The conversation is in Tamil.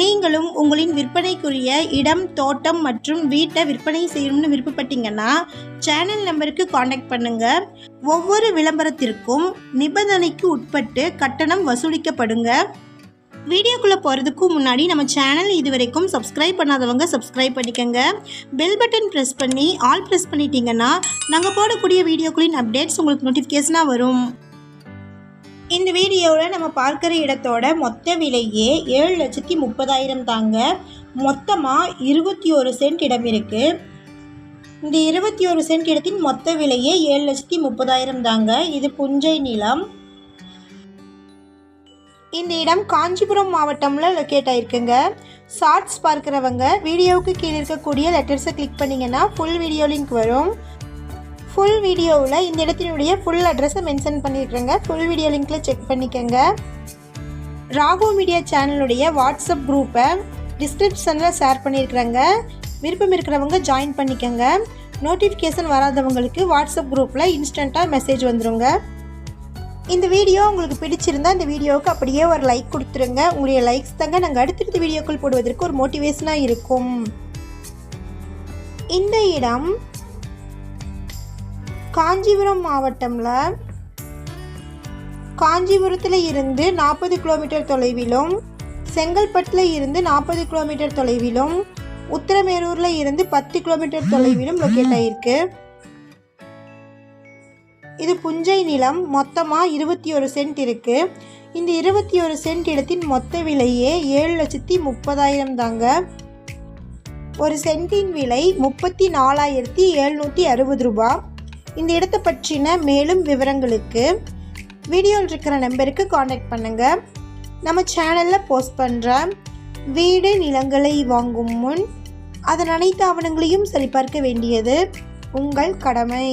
நீங்களும் உங்களின் விற்பனைக்குரிய இடம், தோட்டம் மற்றும் வீட்டை விற்பனை செய்யணும்னு விருப்பப்பட்டீங்கன்னா சேனல் நம்பருக்கு காண்டாக்ட் பண்ணுங்கள். ஒவ்வொரு விளம்பரத்திற்கும் நிபந்தனைக்கு உட்பட்டு கட்டணம் வசூலிக்கப்படுங்க. வீடியோக்குள்ளே போகிறதுக்கு முன்னாடி நம்ம சேனல் இதுவரைக்கும் சப்ஸ்கிரைப் பண்ணாதவங்க சப்ஸ்கிரைப் பண்ணிக்கோங்க. பெல் பட்டன் ப்ரெஸ் பண்ணி ஆல் ப்ரெஸ் பண்ணிட்டீங்கன்னா நாங்கள் போடக்கூடிய வீடியோக்களின் அப்டேட்ஸ் உங்களுக்கு நோட்டிஃபிகேஷனாக வரும். இந்த வீடியோவில் நம்ம பார்க்குற இடத்தோட மொத்த விலையே 7,30,000 தாங்க. மொத்தமாக 21 சென்ட் இடம் இருக்குது. இந்த 21 சென்ட் இடத்தின் மொத்த விலையே 7,30,000 தாங்க. இது புஞ்சை நிலம். இந்த இடம் காஞ்சிபுரம் மாவட்டமில் லொக்கேட் ஆகிருக்குங்க. ஷார்ட்ஸ் பார்க்குறவங்க வீடியோவுக்கு கீழே இருக்கக்கூடிய லெட்டர்ஸை கிளிக் பண்ணிங்கன்னா ஃபுல் வீடியோ லிங்க் வரும். ஃபுல் வீடியோவில் இந்த இடத்தினுடைய ஃபுல் அட்ரஸை மென்ஷன் பண்ணியிருக்கிறேங்க. ஃபுல் வீடியோ லிங்க்கில் செக் பண்ணிக்கோங்க. ராகு மீடியா சேனலுடைய வாட்ஸ்அப் குரூப்பை டிஸ்கிரிப்ஷனில் ஷேர் பண்ணியிருக்கிறேங்க. விருப்பம் இருக்கிறவங்க ஜாயின் பண்ணிக்கோங்க. நோட்டிஃபிகேஷன் வராதவங்களுக்கு வாட்ஸ்அப் குரூப்பில் இன்ஸ்டண்ட்டாக மெசேஜ் வந்துடுங்க. இந்த வீடியோ உங்களுக்கு பிடிச்சிருந்தால் இந்த வீடியோவுக்கு அப்படியே ஒரு லைக் கொடுத்துருங்க. உங்களுடைய லைக்ஸ் தாங்க நாங்கள் அடுத்தடுத்த வீடியோக்கள் போடுவதற்கு ஒரு மோட்டிவேஷனாக இருக்கும். இந்த இடம் காஞ்சிபுரம் மாவட்டமில் காஞ்சிபுரத்தில் இருந்து 40 கிலோமீட்டர் தொலைவிலும், செங்கல்பட்டில் இருந்து 40 கிலோமீட்டர் தொலைவிலும், உத்திரமேரூரில் இருந்து 10 கிலோமீட்டர் தொலைவிலும் லொக்கேட் ஆகிருக்கு. இது புஞ்சை நிலம். மொத்தமாக 21 சென்ட் இருக்குது. இந்த 21 சென்ட் இடத்தின் மொத்த விலையே 7,30,000 தாங்க. ஒரு சென்ட்டின் விலை 34,760 ரூபாய். இந்த இடத்தை பற்றின மேலும் விவரங்களுக்கு வீடியோவில் இருக்கிற நம்பருக்கு காண்டாக்ட் பண்ணுங்கள். நம்ம சேனலில் போஸ்ட் பண்ணுற வீடு நிலங்களை வாங்கும் முன் அதன் அனைத்து ஆவணங்களையும் சரிபார்க்க வேண்டியது உங்கள் கடமை.